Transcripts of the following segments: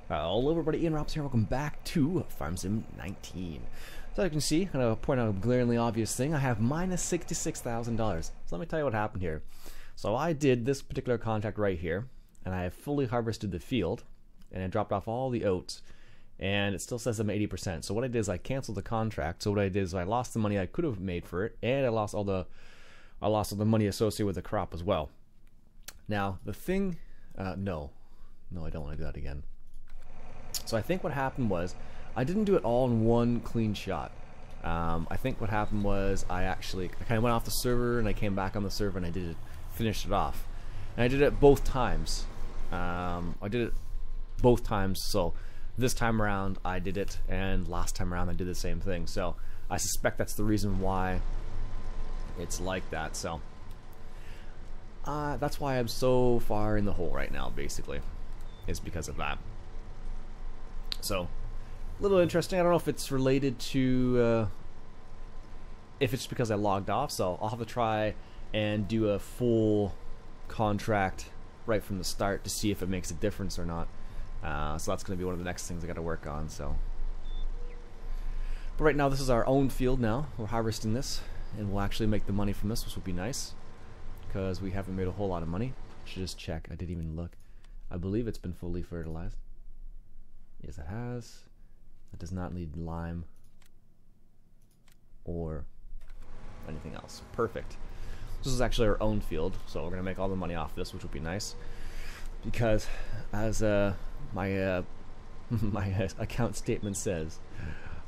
Hello everybody, Ian Robs here, welcome back to Farm Sim 19. So as you can see, I'm going to point out a glaringly obvious thing, I have minus $66,000. So let me tell you what happened here. So I did this particular contract right here, and I have fully harvested the field, and I dropped off all the oats, and it still says I'm 80%. So what I did is I canceled the contract, so what I did is I lost the money I could have made for it, and I lost all the money associated with the crop as well. Now, the thing, no, I don't want to do that again. So I think what happened was, I didn't do it all in one clean shot. I think what happened was I kind of went off the server and I came back on the server and I finished it off. And I did it both times. So this time around I did it, and last time around I did the same thing. So I suspect that's the reason why it's like that. So that's why I'm so far in the hole right now, basically, is because of that. So, a little interesting. I don't know if it's related to, if it's because I logged off, so I'll have to try and do a full contract right from the start to see if it makes a difference or not. So that's going to be one of the next things I got to work on. So, but right now this is our own field now. We're harvesting this, and we'll actually make the money from this, which will be nice, because we haven't made a whole lot of money. Should just check. I didn't even look. I believe it's been fully fertilized. Yes, it has. It does not need lime or anything else. Perfect. This is actually our own field, so we're going to make all the money off this, which would be nice. Because, as my my account statement says,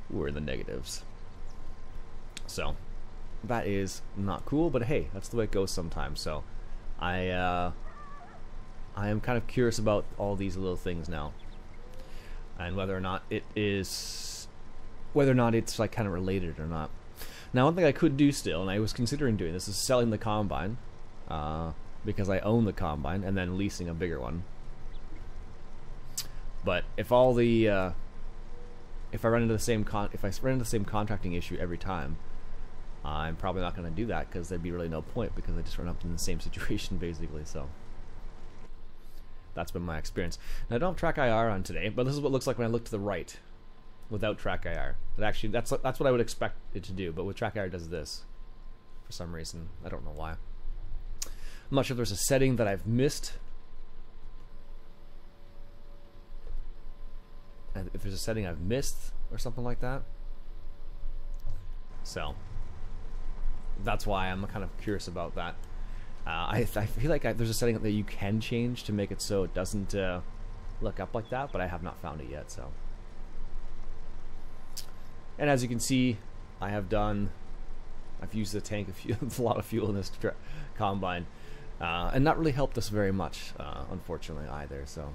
we're in the negatives. So, that is not cool, but hey, that's the way it goes sometimes. So, I am kind of curious about all these little things now, and whether or not it's like kind of related or not. Now, one thing I could do still, and I was considering doing this, is selling the combine, because I own the combine, and then leasing a bigger one. But if all the if I run into the same contracting issue every time, I'm probably not going to do that, because there'd be really no point, because I just run up in the same situation basically. So that's been my experience. Now, I don't have track IR on today, but this is what it looks like when I look to the right without track IR. It actually, that's what I would expect it to do, but with track IR it does this for some reason. I don't know why. I'm not sure if there's a setting that I've missed. If there's a setting I've missed or something like that. So that's why I'm kind of curious about that. I feel like there's a setting that you can change to make it so it doesn't look up like that, but I have not found it yet. So, and as you can see, I've used the tank a lot of fuel in this combine, and not really helped us very much, unfortunately, either. So,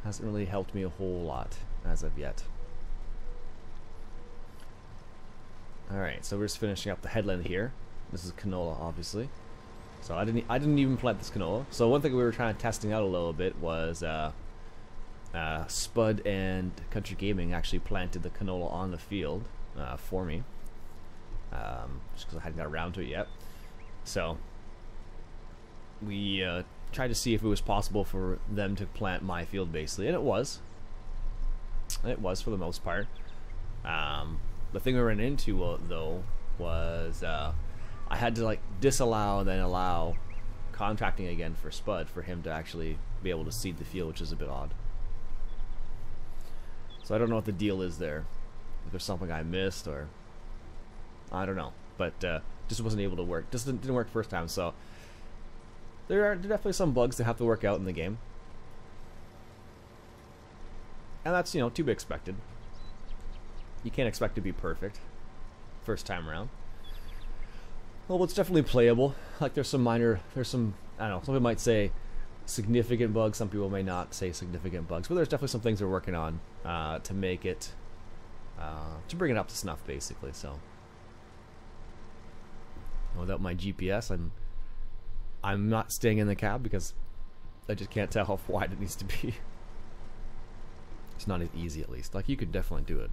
hasn't really helped me a whole lot as of yet. All right, so we're just finishing up the headland here. This is canola, obviously. So I didn't even plant this canola. So one thing we were trying to testing out a little bit was Spud and Country Gaming actually planted the canola on the field for me, just because I hadn't got around to it yet. So we tried to see if it was possible for them to plant my field, basically, and it was. It was for the most part. The thing we ran into though was I had to like disallow then allow contracting again for Spud for him to actually be able to seed the field, which is a bit odd. So I don't know what the deal is there. If there's something I missed, or I don't know, but just wasn't able to work. Just didn't work first time. So there are definitely some bugs that have to work out in the game, and that's, you know, to be expected. You can't expect to be perfect first time around. Well, it's definitely playable. Like, there's some, I don't know, some people might say significant bugs, some people may not say significant bugs, but there's definitely some things we're working on to make it, to bring it up to snuff, basically. So, without my GPS, I'm not staying in the cab because I just can't tell how wide it needs to be. It's not as easy, at least. Like, you could definitely do it,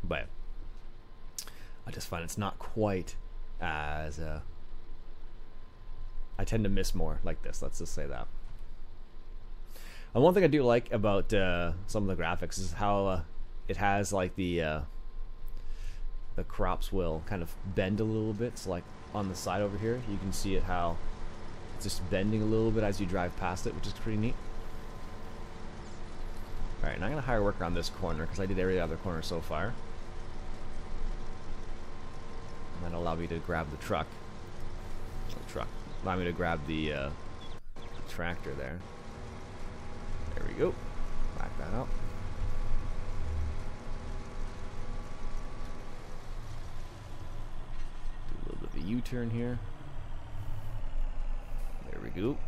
but I just find it's not quite as I tend to miss more like this, let's just say that. And one thing I do like about some of the graphics is how it has like the crops will kind of bend a little bit. So like on the side over here, you can see it how it's just bending a little bit as you drive past it, which is pretty neat. Alright, now I'm going to hire worker on this corner because I did every other corner so far. And that'll allow me to grab the truck. Allow me to grab the tractor there. There we go. Back that up. Do a little bit of a U-turn here. There we go.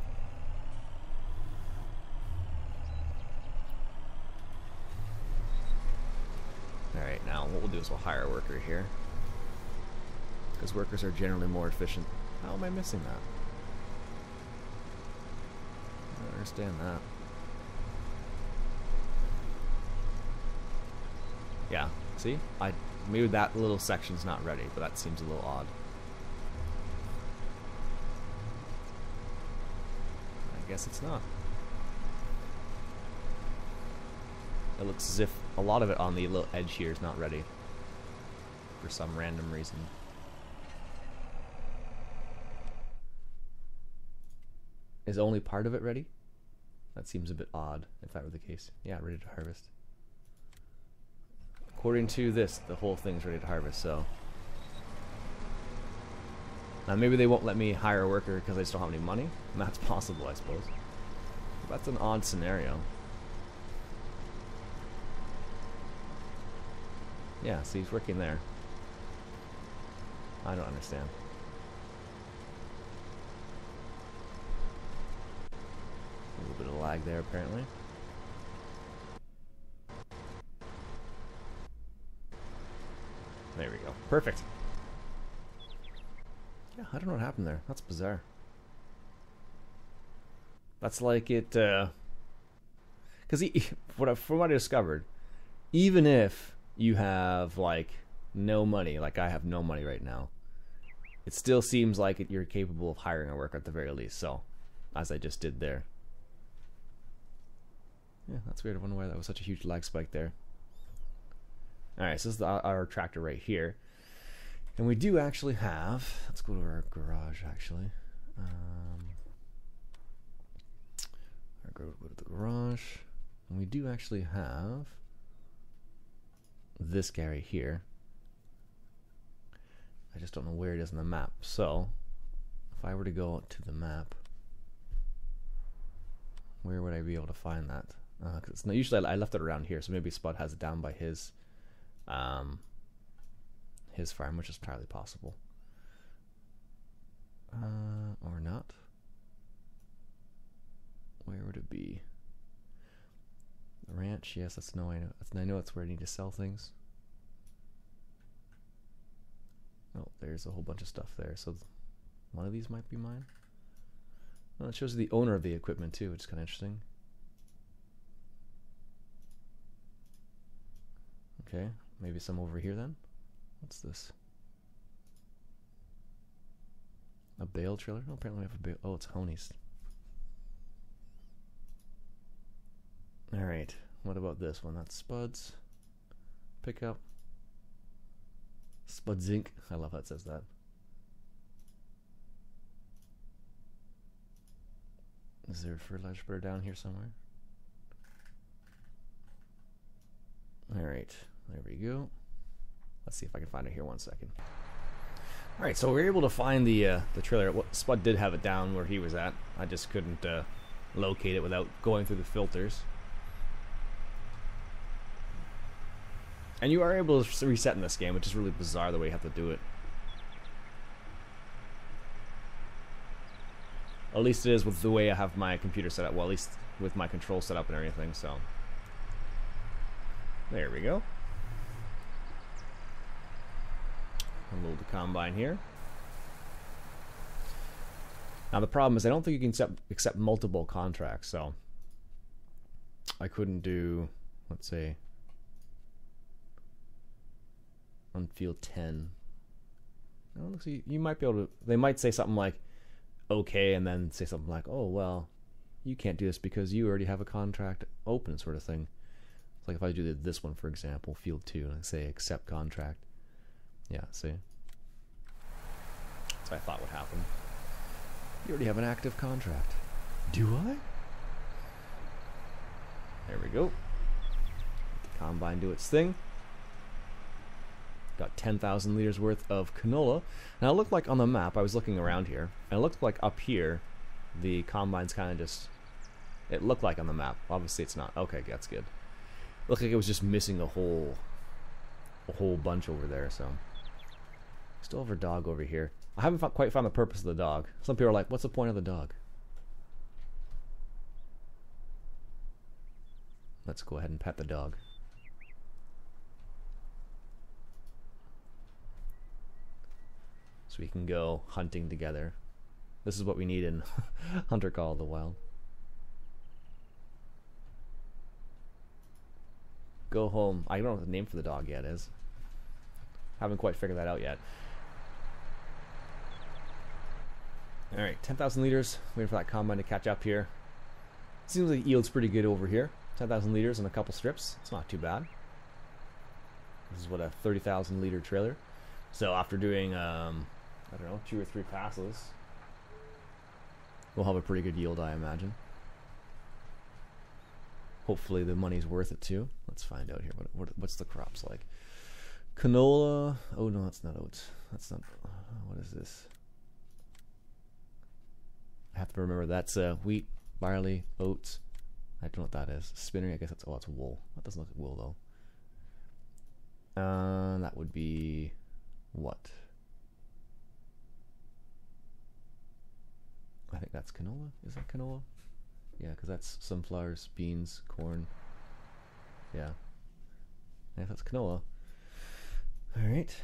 Alright, now what we'll do is we'll hire a worker here. Because workers are generally more efficient. How am I missing that? I don't understand that. Yeah, see? Maybe that little section's not ready, but that seems a little odd. I guess it's not. It looks as if a lot of it on the little edge here is not ready for some random reason. Is only part of it ready? That seems a bit odd if that were the case. Yeah, ready to harvest. According to this, the whole thing's ready to harvest, so. Now maybe they won't let me hire a worker because I just don't have any money. And that's possible, I suppose. But that's an odd scenario. Yeah, see, he's working there. I don't understand. A little bit of lag there, apparently. There we go. Perfect. Yeah, I don't know what happened there. That's bizarre. That's like it, because from what I discovered, even if you have like no money, like I have no money right now, it still seems like you're capable of hiring a worker at the very least. So, as I just did there. Yeah, that's weird. I wonder why that was such a huge lag spike there. Alright, so this is our tractor right here. And we do actually have, let's go to our garage actually. Go to the garage. And we do actually have this guy right here. I just don't know where it is on the map. So, if I were to go to the map, where would I be able to find that? Because usually I left it around here, so maybe Spud has it down by his farm, which is entirely possible. Or not. Where would it be? The ranch, yes, I know that's where I need to sell things. Oh, there's a whole bunch of stuff there. So one of these might be mine. Well, it shows you the owner of the equipment too, which is kind of interesting. Okay, maybe some over here then. What's this? A bale trailer? Oh, apparently we have a bale. Oh, it's Honey's. Alright, what about this one? That's Spud's. Pickup. Spud Zinc. I love how it says that. Is there a fertilizer spreader down here somewhere? Alright, there we go. Let's see if I can find it here 1 second. Alright, so we were able to find the trailer. Spud did have it down where he was at. I just couldn't locate it without going through the filters. And you are able to reset in this game, which is really bizarre the way you have to do it. At least it is with the way I have my computer set up. Well, at least with my control set up and everything, so. There we go. Unload the combine here. Now the problem is I don't think you can accept multiple contracts, so I couldn't do, let's say, on field 10. Oh, let's see, you might be able to, they might say something like okay and then say something like, oh well, you can't do this because you already have a contract open, sort of thing. It's like if I do this one, for example, field 2, and I say accept contract. Yeah, see? That's what I thought would happen. You already have an active contract. Do I? There we go. Let the combine do its thing. Got 10,000 liters worth of canola. Now it looked like on the map, I was looking around here, and it looked like up here, the combine's kind of just, it looked like on the map. Obviously it's not. Okay, that's good. Looked like it was just missing a whole bunch over there, so. Still have a dog over here. I haven't quite found the purpose of the dog. Some people are like, what's the point of the dog? Let's go ahead and pet the dog. So we can go hunting together. This is what we need in Hunter Call of the Wild. Go home. I don't know what the name for the dog yet is. Haven't quite figured that out yet. Alright, 10,000 liters. Waiting for that combine to catch up here. Seems like the yield's pretty good over here. 10,000 liters and a couple strips. It's not too bad. This is what, a 30,000 liter trailer. So after doing, I don't know, 2 or 3 passes, we'll have a pretty good yield, I imagine. Hopefully the money's worth it too. Let's find out here. What's the crops like? Canola. Oh no, that's not oats. That's not. What is this? I have to remember that's wheat, barley, oats. I don't know what that is. Spinnery. I guess that's. Oh, it's wool. That doesn't look like wool though. That would be what? I think that's canola. Is that canola? Yeah, because that's sunflowers, beans, corn. Yeah. Yeah, that's canola. Alright.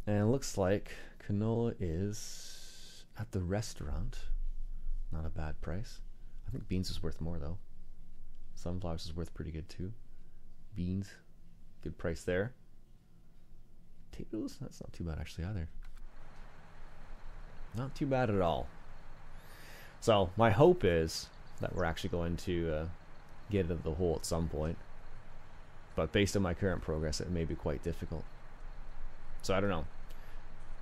And it looks like canola is at the restaurant. Not a bad price. I think beans is worth more though. Sunflowers is worth pretty good too. Beans, good price there. Potatoes, that's not too bad actually either. Not too bad at all. So my hope is that we're actually going to get into the hole at some point. But based on my current progress, it may be quite difficult. So I don't know.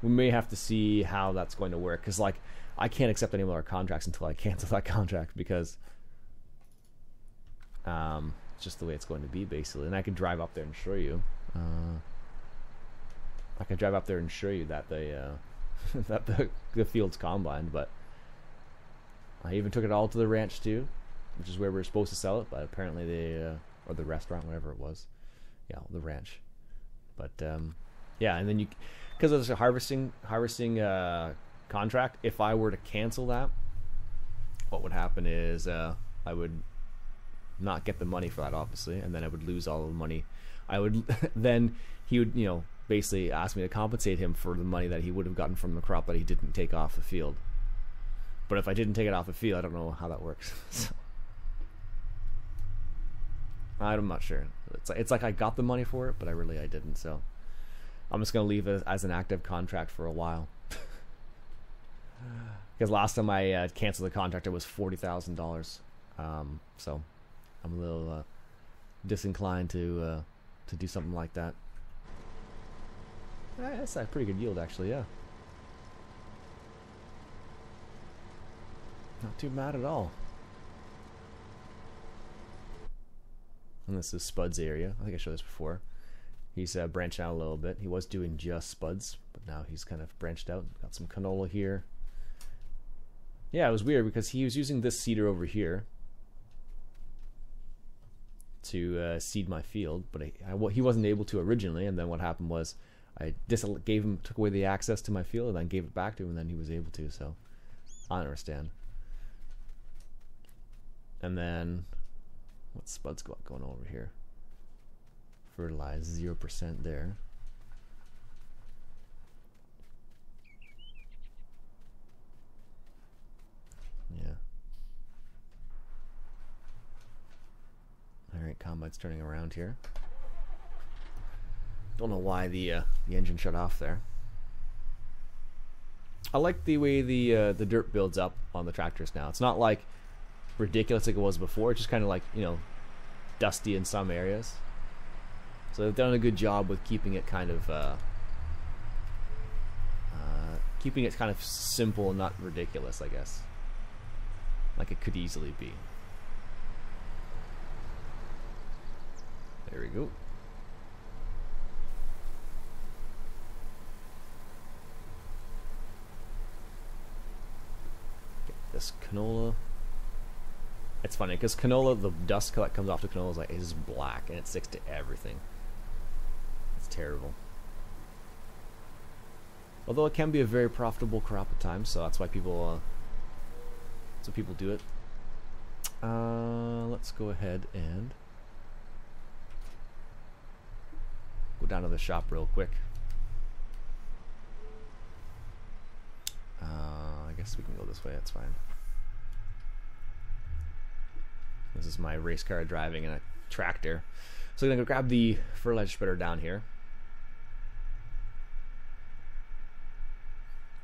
We may have to see how that's going to work. Because like, I can't accept any more contracts until I cancel that contract. Because it's just the way it's going to be, basically. And I can drive up there and show you. I can drive up there and show you that that the field's combined. But I even took it all to the ranch too, which is where we were supposed to sell it, but apparently they, or the restaurant, whatever it was. Yeah, the ranch. But, yeah, and then you, because there's a harvesting contract, if I were to cancel that, what would happen is I would not get the money for that, obviously, and then I would lose all the money. I would, then he would, you know, basically ask me to compensate him for the money that he would have gotten from the crop that he didn't take off the field. But if I didn't take it off the field, I don't know how that works. So, I'm not sure. It's like I got the money for it, but I didn't. So I'm just gonna leave it as an active contract for a while. Because last time I canceled the contract, it was $40,000. So I'm a little disinclined to do something like that. That's a pretty good yield, actually. Yeah. Not too bad at all. And this is Spud's area. I think I showed this before. He's branched out a little bit. He was doing just Spuds, but now he's kind of branched out. Got some canola here. Yeah, it was weird because he was using this seeder over here to seed my field, but he wasn't able to originally. And then what happened was I took away the access to my field, and then gave it back to him, and then he was able to. So I don't understand. And then, what's Spud's got going over here? Fertilize 0% there. Yeah. All right, combine's turning around here. Don't know why the engine shut off there. I like the way the dirt builds up on the tractors now. It's not like ridiculous like it was before. It's just kind of like, you know, dusty in some areas. So they've done a good job with keeping it kind of simple and not ridiculous, I guess, like it could easily be. There we go. Get this canola. It's funny because canola, the dust that comes off the canola is black and it sticks to everything. It's terrible. Although it can be a very profitable crop at times, so that's why people do it. Let's go ahead and go down to the shop real quick. I guess we can go this way, that's fine. This is my race car driving in a tractor. So I'm going to grab the fertilizer spreader down here.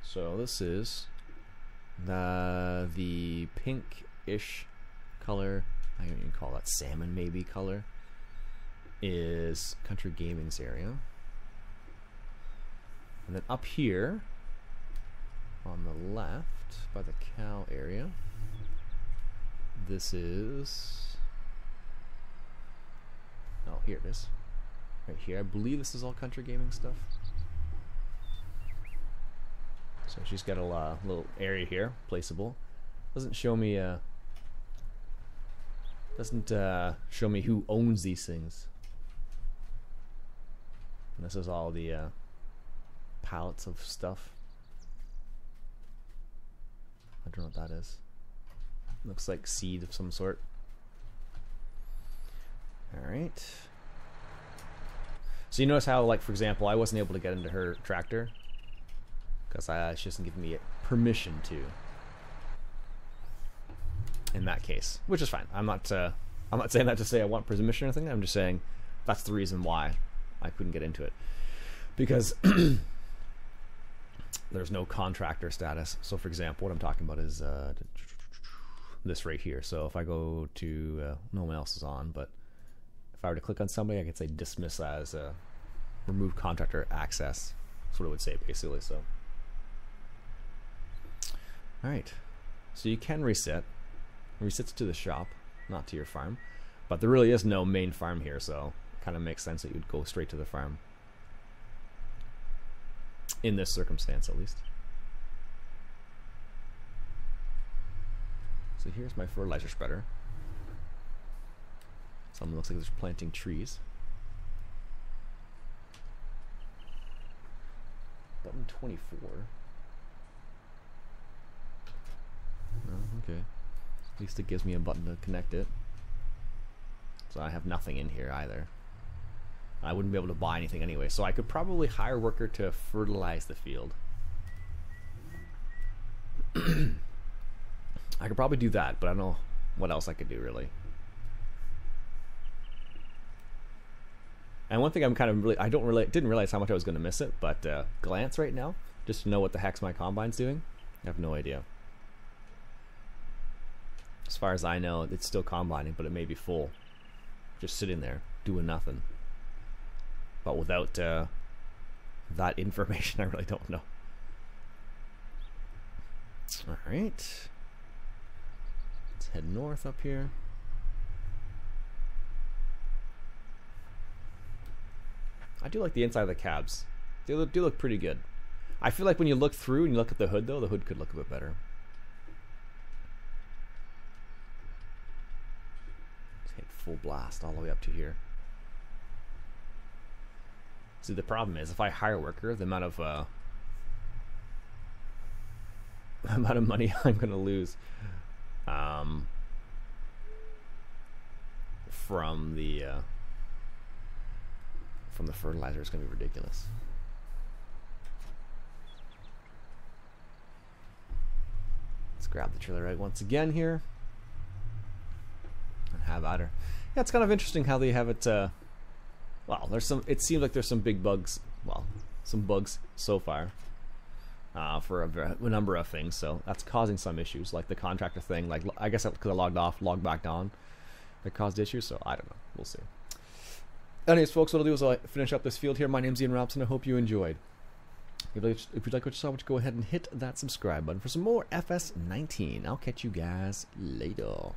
So this is the pink-ish color, I don't even call that salmon maybe color, is Country Gaming's area. And then up here on the left by the cow area, this is, oh, here it is. Right here. I believe this is all Country Gaming stuff. So she's got a little area here, placeable. Doesn't show me who owns these things. And this is all the pallets of stuff. I don't know what that is. Looks like seed of some sort. Alright. So you notice how, like, for example, I wasn't able to get into her tractor because she doesn't give me permission to. In that case, which is fine. I'm not saying that to say I want permission or anything. I'm just saying that's the reason why I couldn't get into it, because there's no contractor status. So, for example, what I'm talking about is this right here. So if I go to no one else is on, but if I were to click on somebody, I could say dismiss as remove contractor access. That's what it would say basically. So, all right. So you can reset. It resets to the shop, not to your farm. But there really is no main farm here, so it kind of makes sense that you'd go straight to the farm. In this circumstance, at least. So here's my fertilizer spreader. Someone looks like they're planting trees. Button 24. Oh, okay. At least it gives me a button to connect it. So I have nothing in here either. I wouldn't be able to buy anything anyway, so I could probably hire a worker to fertilize the field. I could probably do that, but I don't know what else I could do really. And one thing I'm kind of didn't realize how much I was going to miss it, but glance right now, just to know what the heck's my combine's doing. I have no idea. As far as I know, it's still combining, but it may be full. Just sitting there, doing nothing. But without that information, I really don't know. Alright. Let's head north up here. I do like the inside of the cabs. They do look pretty good. I feel like when you look through and you look at the hood, though, the hood could look a bit better. Let's hit full blast all the way up to here. See, the problem is if I hire a worker, the amount of money I'm going to lose from the fertilizer is going to be ridiculous. Let's grab the trailer right once again here and have at her. Yeah, it's kind of interesting how they have it. Well, there's some. It seems like there's some big bugs. Well, some bugs so far. for a number of things. So that's causing some issues, like the contractor thing. Like I guess because I logged off, logged back on, it caused issues. So I don't know. We'll see. Anyways, folks, what I'll do is I'll finish up this field here. My name's Ian Robson. I hope you enjoyed. If you'd like what you saw, go ahead and hit that subscribe button for some more FS19. I'll catch you guys later.